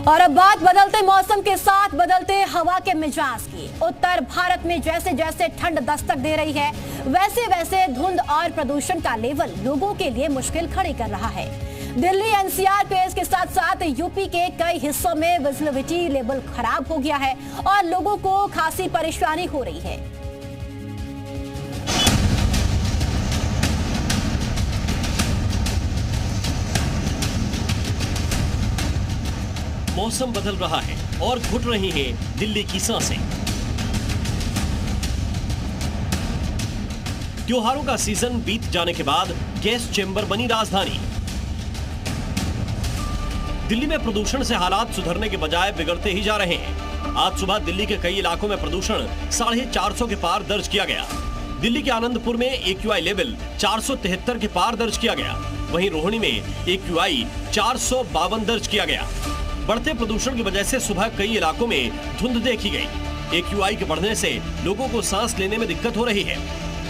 और अब बात बदलते मौसम के साथ बदलते हवा के मिजाज की। उत्तर भारत में जैसे जैसे ठंड दस्तक दे रही है, वैसे वैसे धुंध और प्रदूषण का लेवल लोगों के लिए मुश्किल खड़ी कर रहा है। दिल्ली एनसीआर पेस के साथ साथ यूपी के कई हिस्सों में विजिबिलिटी लेवल खराब हो गया है और लोगों को खासी परेशानी हो रही है। मौसम बदल रहा है और घुट रही है दिल्ली की सांसें। त्योहारों का सीजन बीत जाने के बाद गैस चेंबर बनी राजधानी। दिल्ली में प्रदूषण से हालात सुधरने के बजाय बिगड़ते ही जा रहे हैं। आज सुबह दिल्ली के कई इलाकों में प्रदूषण 450 के पार दर्ज किया गया। दिल्ली के आनंदपुर में AQI लेवल 473 के पार दर्ज किया गया। वहीं रोहिणी में AQI 452 दर्ज किया गया। बढ़ते प्रदूषण की वजह से सुबह कई इलाकों में धुंध देखी गई। AQI के बढ़ने से लोगों को सांस लेने में दिक्कत हो रही है।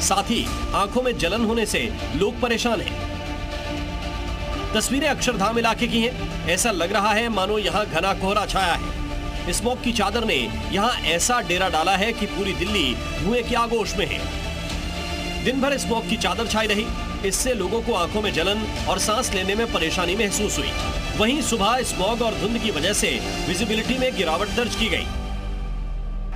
साथ ही आंखों में जलन होने से लोग परेशान हैं। तस्वीरें अक्षरधाम इलाके की हैं। ऐसा लग रहा है मानो यहाँ घना कोहरा छाया है। स्मॉग की चादर ने यहाँ ऐसा डेरा डाला है कि पूरी दिल्ली धुएं की आगोश में है। दिन भर स्मॉग की चादर छाई रही। इससे लोगों को आंखों में जलन और सांस लेने में परेशानी महसूस हुई। वहीं सुबह स्मॉग और धुंध की वजह से विजिबिलिटी में गिरावट दर्ज की गई।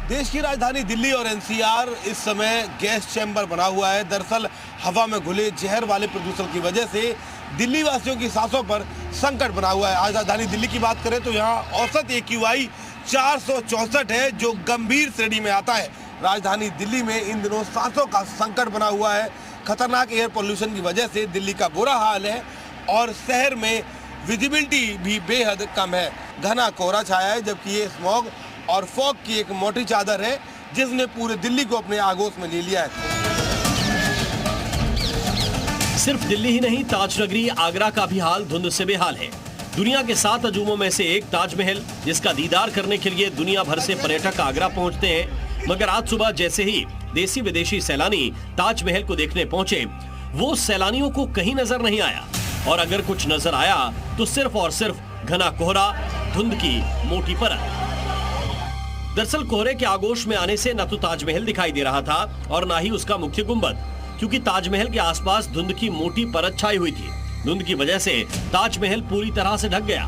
देश की राजधानी दिल्ली और एनसीआर इस समय गैस चैम्बर बना हुआ है। दरअसल हवा में घुले जहर वाले प्रदूषण की वजह से दिल्ली वासियों की सांसों पर संकट बना हुआ है। आज राजधानी दिल्ली की बात करें तो यहाँ औसत AQI 464 है, जो गंभीर श्रेणी में आता है। राजधानी दिल्ली में इन दिनों सांसों का संकट बना हुआ है। खतरनाक एयर पोल्यूशन की वजह से दिल्ली का बुरा हाल है और शहर में विजिबिलिटी भी बेहद कम है। घना कोहरा छाया है, जबकि ये स्मॉग और फॉग की एक मोटी चादर है जिसने पूरे दिल्ली को अपने आगोश में ले लिया है। सिर्फ दिल्ली ही नहीं, ताजनगरी आगरा का भी हाल धुंध से बेहाल है। दुनिया के 7 अजूबों में से एक ताजमहल, जिसका दीदार करने के लिए दुनिया भर से पर्यटक आगरा पहुंचते हैं। मगर आज सुबह जैसे ही देसी विदेशी सैलानी ताजमहल को देखने पहुंचे, वो सैलानियों को कहीं नजर नहीं आया। और अगर कुछ नजर आया तो सिर्फ और सिर्फ घना कोहरा, धुंध की मोटी परत। दरअसल कोहरे के आगोश में आने से न तो ताजमहल दिखाई दे रहा था और न ही उसका मुख्य गुंबद, क्योंकि ताजमहल के आसपास धुंध की मोटी परत छाई हुई थी। धुंध की वजह से ताजमहल पूरी तरह से ढक गया।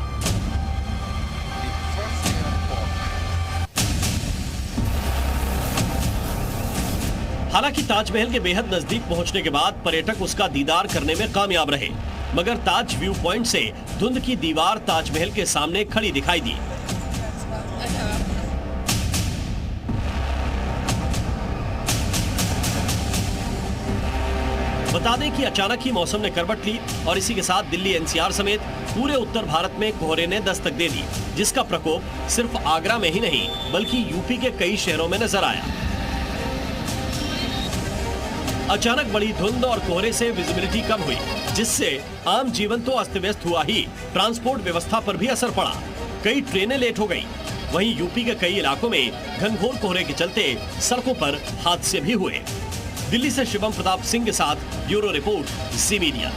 हालांकि ताजमहल के बेहद नजदीक पहुंचने के बाद पर्यटक उसका दीदार करने में कामयाब रहे, मगर ताज व्यू पॉइंट से धुंध की दीवार ताजमहल के सामने खड़ी दिखाई दी। बता दें कि अचानक ही मौसम ने करवट ली और इसी के साथ दिल्ली एनसीआर समेत पूरे उत्तर भारत में कोहरे ने दस्तक दे दी, जिसका प्रकोप सिर्फ आगरा में ही नहीं बल्कि यूपी के कई शहरों में नजर आया। अचानक बड़ी धुंध और कोहरे से विजिबिलिटी कम हुई, जिससे आम जीवन तो अस्त व्यस्त हुआ ही, ट्रांसपोर्ट व्यवस्था पर भी असर पड़ा। कई ट्रेनें लेट हो गई। वहीं यूपी के कई इलाकों में घनघोर कोहरे के चलते सड़कों पर हादसे भी हुए। दिल्ली से शिवम प्रताप सिंह के साथ ब्यूरो रिपोर्ट, ज़ी मीडिया।